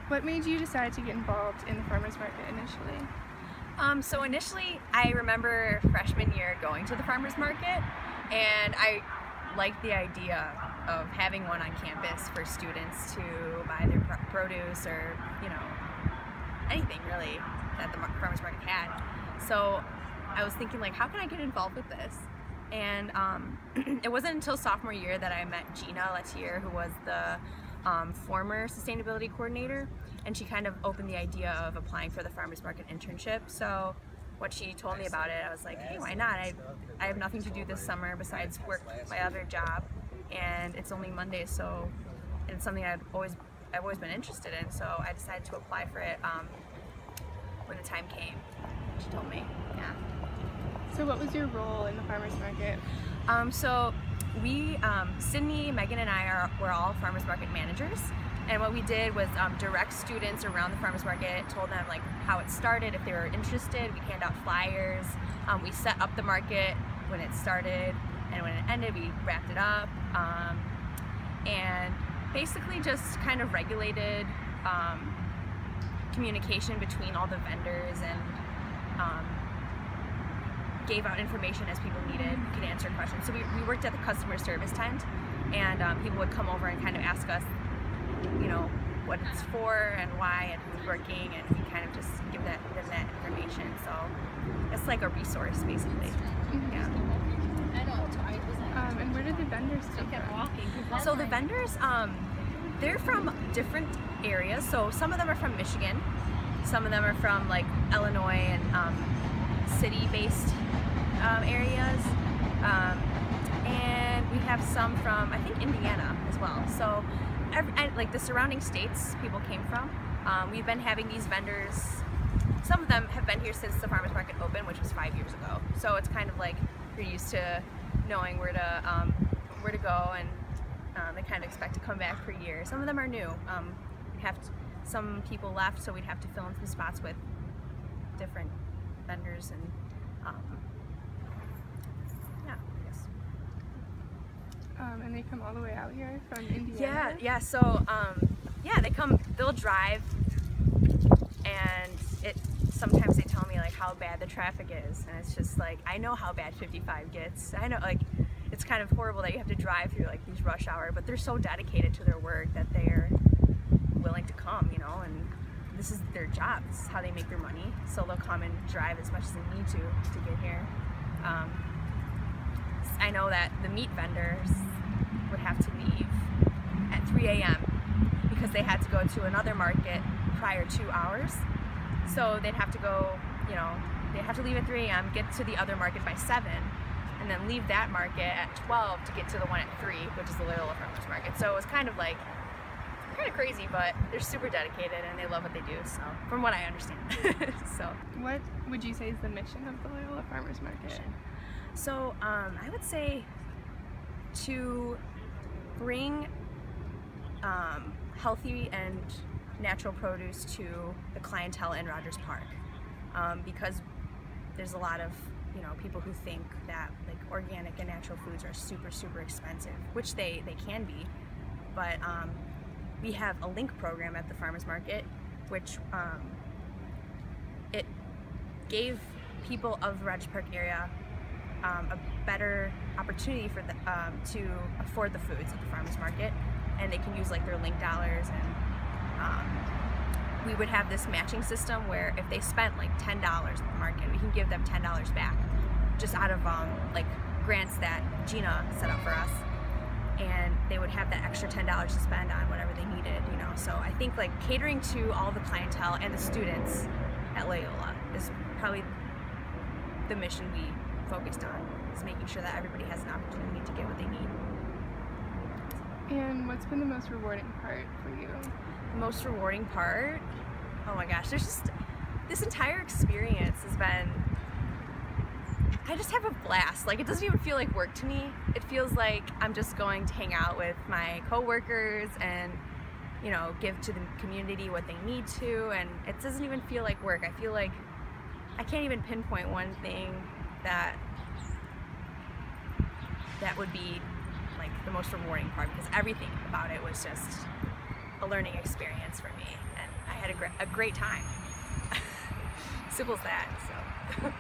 What made you decide to get involved in the farmers market initially? So initially, I remember freshman year going to the farmers market, and I liked the idea of having one on campus for students to buy their produce or, you know, anything really that the farmers market had. So I was thinking, like, how can I get involved with this? And it wasn't until sophomore year that I met Gina Latier, who was the former sustainability coordinator, and she kind of opened the idea of applying for the farmers market internship. So what she told me about it, I was like, hey, why not? I have nothing to do this summer besides work my other job, and it's only Monday, so it's something I've always been interested in. So I decided to apply for it when the time came. She told me, yeah. So what was your role in the farmers market? So we, Sydney, Megan, and I were all farmers market managers, and what we did was direct students around the farmers market, told them like how it started, if they were interested. We'd hand out flyers. We set up the market when it started, and when it ended, we wrapped it up, and basically just kind of regulated communication between all the vendors, and gave out information as people needed, could answer questions. So we worked at the customer service tent, and people would come over and kind of ask us, you know, what it's for and why and who's working, and we kind of just give them that information. So it's like a resource, basically. Yeah. And where did the vendors come from? So the vendors, they're from different areas. So some of them are from Michigan, some of them are from like Illinois and city-based areas, and we have some from, I think, Indiana as well. So like the surrounding states people came from. We've been having these vendors, some of them have been here since the farmers market opened, which was 5 years ago. So it's kind of like you're used to knowing where to go, and they kind of expect to come back for years. Some of them are new. Some people left, so we'd have to fill in some spots with different vendors, and yeah, I guess. And they come all the way out here from Indiana? Yeah, so yeah, they'll drive, and sometimes they tell me like how bad the traffic is, and it's just like, I know how bad 55 gets. I know, like, it's kind of horrible that you have to drive through like these rush hour, but they're so dedicated to their work that they're willing to come, you know, and this is their job. This is how they make their money. So they'll come and drive as much as they need to get here. I know that the meat vendors would have to leave at 3 a.m. because they had to go to another market prior 2 hours. So they'd have to go, you know, they'd have to leave at 3 a.m., get to the other market by 7, and then leave that market at 12 to get to the one at 3, which is the Loyola Farmers Market. So it was kind of crazy, but they're super dedicated and they love what they do, so, from what I understand. So what would you say is the mission of the Loyola Farmers Market? So I would say to bring healthy and natural produce to the clientele in Rogers Park, because there's a lot of, you know, people who think that like organic and natural foods are super expensive, which they can be, but we have a link program at the farmers market, which it gave people of the Rogers Park area a better opportunity for to afford the foods at the farmers market, and they can use like their link dollars, and we would have this matching system where if they spent like $10 at the market, we can give them $10 back, just out of like grants that Gina set up for us, and they would have that extra $10 to spend on whatever they needed, you know. So I think like catering to all the clientele and the students at Loyola is probably the mission we focused on, is making sure that everybody has an opportunity to get what they need. And what's been the most rewarding part for you? The most rewarding part? Oh my gosh, there's just, this entire experience has been, I just have a blast. Like, it doesn't even feel like work to me. It feels like I'm just going to hang out with my coworkers and, you know, give to the community what they need to, and it doesn't even feel like work. I feel like I can't even pinpoint one thing that would be like the most rewarding part, because everything about it was just a learning experience for me, and I had a great time. Simple as that. So.